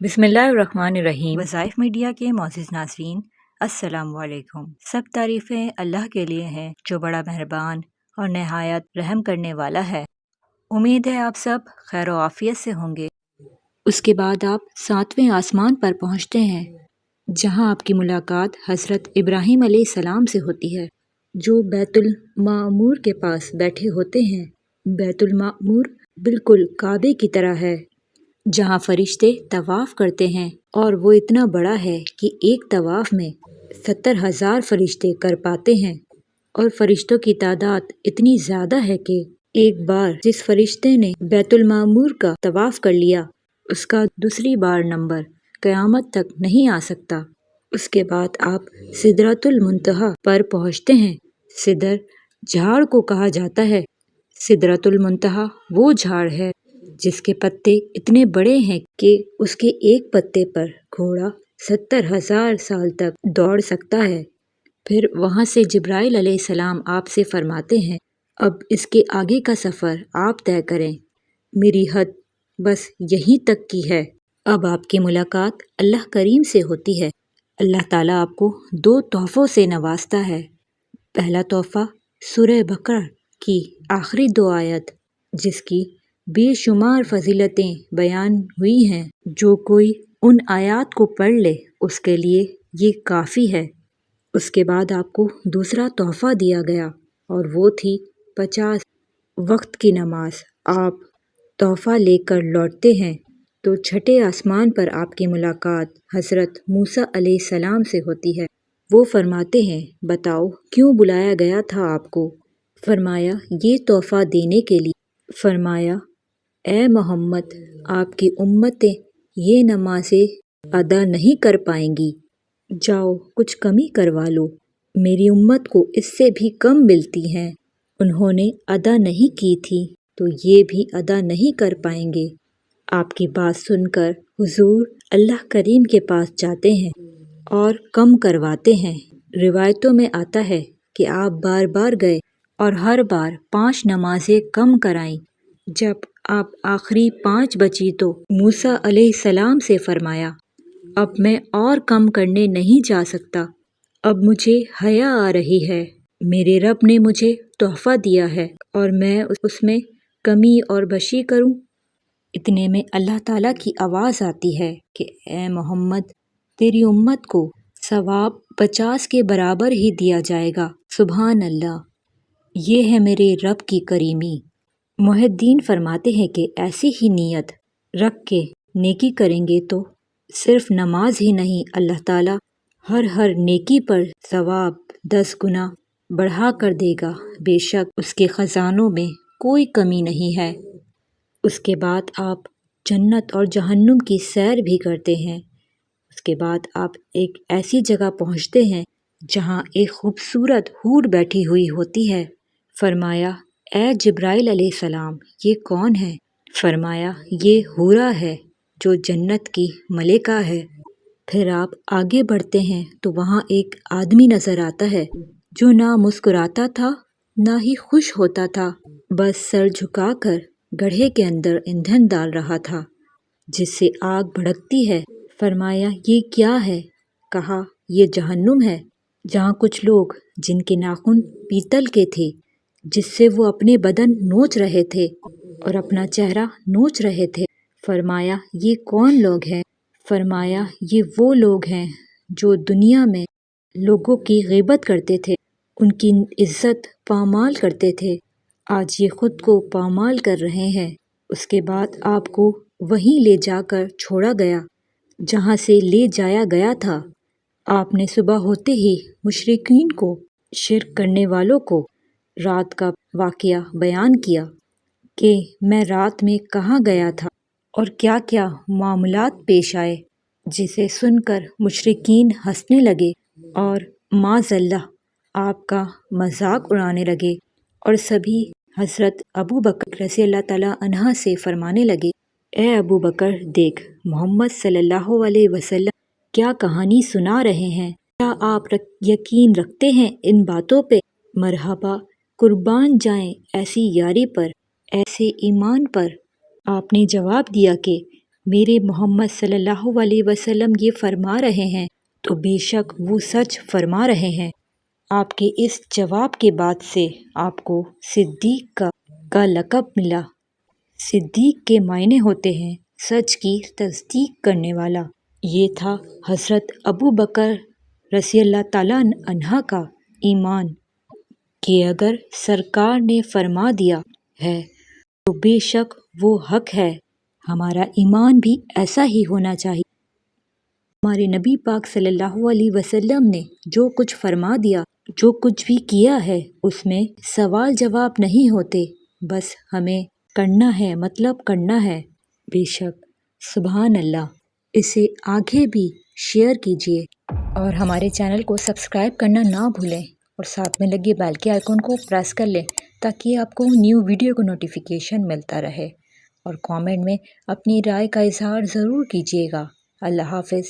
بسم اللہ الرحمن الرحیم۔ وظائف میڈیا کے معزز ناظرین، السلام علیکم۔ سب تعریفیں اللہ کے لیے ہیں جو بڑا مہربان اور نہایت رحم کرنے والا ہے۔ امید ہے آپ سب خیر و عافیت سے ہوں گے۔ اس کے بعد آپ 7ویں آسمان پر پہنچتے ہیں، جہاں آپ کی ملاقات حضرت ابراہیم علیہ السلام سے ہوتی ہے، جو بیت المعمور کے پاس بیٹھے ہوتے ہیں۔ بیت المعمور بالکل کعبے کی طرح ہے، جہاں فرشتے طواف کرتے ہیں، اور وہ اتنا بڑا ہے کہ ایک طواف میں 70,000 فرشتے کر پاتے ہیں، اور فرشتوں کی تعداد اتنی زیادہ ہے کہ ایک بار جس فرشتے نے بیت المعمور کا طواف کر لیا، اس کا دوسری بار نمبر قیامت تک نہیں آ سکتا۔ اس کے بعد آپ سدرۃ المنتہا پر پہنچتے ہیں۔ سدر جھاڑ کو کہا جاتا ہے۔ سدرۃ المنتہا وہ جھاڑ ہے جس کے پتے اتنے بڑے ہیں کہ اس کے ایک پتے پر گھوڑا 70,000 سال تک دوڑ سکتا ہے۔ پھر وہاں سے جبرائیل علیہ السلام آپ سے فرماتے ہیں، اب اس کے آگے کا سفر آپ طے کریں، میری حد بس یہیں تک کی ہے۔ اب آپ کی ملاقات اللہ کریم سے ہوتی ہے۔ اللہ تعالیٰ آپ کو 2 تحفوں سے نوازتا ہے۔ پہلا تحفہ سورہ بقرہ کی آخری 2 آیت، جس کی بے شمار فضیلتیں بیان ہوئی ہیں۔ جو کوئی ان آیات کو پڑھ لے اس کے لیے یہ کافی ہے۔ اس کے بعد آپ کو دوسرا تحفہ دیا گیا، اور وہ تھی 50 وقت کی نماز۔ آپ تحفہ لے کر لوٹتے ہیں تو چھٹے آسمان پر آپ کی ملاقات حضرت موسیٰ علیہ السلام سے ہوتی ہے۔ وہ فرماتے ہیں، بتاؤ کیوں بلایا گیا تھا آپ کو؟ فرمایا، یہ تحفہ دینے کے لیے۔ فرمایا، اے محمد، آپ کی امتیں یہ نمازیں ادا نہیں کر پائیں گی، جاؤ کچھ کمی کروا لو۔ میری امت کو اس سے بھی کم ملتی ہیں، انہوں نے ادا نہیں کی تھی تو یہ بھی ادا نہیں کر پائیں گے۔ آپ کی بات سن کر حضور اللہ کریم کے پاس جاتے ہیں اور کم کرواتے ہیں۔ روایتوں میں آتا ہے کہ آپ بار بار گئے اور ہر بار 5 نمازیں کم کرائیں۔ جب آپ آخری 5 بچی تو موسیٰ علیہ السلام سے فرمایا، اب میں اور کم کرنے نہیں جا سکتا، اب مجھے حیا آ رہی ہے۔ میرے رب نے مجھے تحفہ دیا ہے اور میں اس میں کمی اور بشی کروں؟ اتنے میں اللہ تعالیٰ کی آواز آتی ہے کہ اے محمد، تیری امت کو ثواب 50 کے برابر ہی دیا جائے گا۔ سبحان اللہ، یہ ہے میرے رب کی کریمی۔ محی الدین فرماتے ہیں کہ ایسی ہی نیت رکھ کے نیکی کریں گے تو صرف نماز ہی نہیں، اللہ تعالیٰ ہر نیکی پر ثواب 10 گنا بڑھا کر دے گا۔ بے شک اس کے خزانوں میں کوئی کمی نہیں ہے۔ اس کے بعد آپ جنت اور جہنم کی سیر بھی کرتے ہیں۔ اس کے بعد آپ ایک ایسی جگہ پہنچتے ہیں جہاں ایک خوبصورت حور بیٹھی ہوئی ہوتی ہے۔ فرمایا، اے جبرائیل علیہ السلام، یہ کون ہے؟ فرمایا، یہ حورہ ہے جو جنت کی ملکہ ہے۔ پھر آپ آگے بڑھتے ہیں تو وہاں ایک آدمی نظر آتا ہے جو نہ مسکراتا تھا نہ ہی خوش ہوتا تھا، بس سر جھکا کر گڑھے کے اندر ایندھن ڈال رہا تھا جس سے آگ بھڑکتی ہے۔ فرمایا، یہ کیا ہے؟ کہا، یہ جہنم ہے، جہاں کچھ لوگ جن کے ناخن پیتل کے تھے، جس سے وہ اپنے بدن نوچ رہے تھے اور اپنا چہرہ نوچ رہے تھے۔ فرمایا، یہ کون لوگ ہیں؟ فرمایا، یہ وہ لوگ ہیں جو دنیا میں لوگوں کی غیبت کرتے تھے، ان کی عزت پامال کرتے تھے، آج یہ خود کو پامال کر رہے ہیں۔ اس کے بعد آپ کو وہیں لے جا کر چھوڑا گیا جہاں سے لے جایا گیا تھا۔ آپ نے صبح ہوتے ہی مشرکین کو، شرک کرنے والوں کو رات کا واقعہ بیان کیا کہ میں رات میں کہاں گیا تھا اور کیا کیا معاملات پیش آئے، جسے سن کر مشرکین ہنسنے لگے اور معاذ اللہ آپ کا مذاق اڑانے لگے، اور سبھی حضرت ابو بکر رضی اللہ تعالیٰ عنہ سے فرمانے لگے، اے ابو بکر، دیکھ محمد صلی اللہ علیہ وسلم کیا کہانی سنا رہے ہیں، کیا آپ یقین رکھتے ہیں ان باتوں پہ؟ مرحبا، قربان جائیں ایسی یاری پر، ایسے ایمان پر۔ آپ نے جواب دیا کہ میرے محمد صلی اللہ علیہ وسلم یہ فرما رہے ہیں تو بے شک وہ سچ فرما رہے ہیں۔ آپ کے اس جواب کے بعد سے آپ کو صدیق کا لقب ملا۔ صدیق کے معنی ہوتے ہیں سچ کی تصدیق کرنے والا۔ یہ تھا حضرت ابو بکر رضی اللہ تعالیٰ عنہ کا ایمان کہ اگر سرکار نے فرما دیا ہے تو بے شک وہ حق ہے۔ ہمارا ایمان بھی ایسا ہی ہونا چاہیے۔ ہمارے نبی پاک صلی اللہ علیہ وسلم نے جو کچھ فرما دیا، جو کچھ بھی کیا ہے، اس میں سوال جواب نہیں ہوتے، بس ہمیں کرنا ہے، مطلب کرنا ہے۔ بے شک سبحان اللہ۔ اسے آگے بھی شیئر کیجیے اور ہمارے چینل کو سبسکرائب کرنا نہ بھولیں اور ساتھ میں لگے بیل کے آئیکن کو پریس کر لیں تاکہ آپ کو نیو ویڈیو کو نوٹیفیکیشن ملتا رہے، اور کامنٹ میں اپنی رائے کا اظہار ضرور کیجیے گا۔ اللہ حافظ۔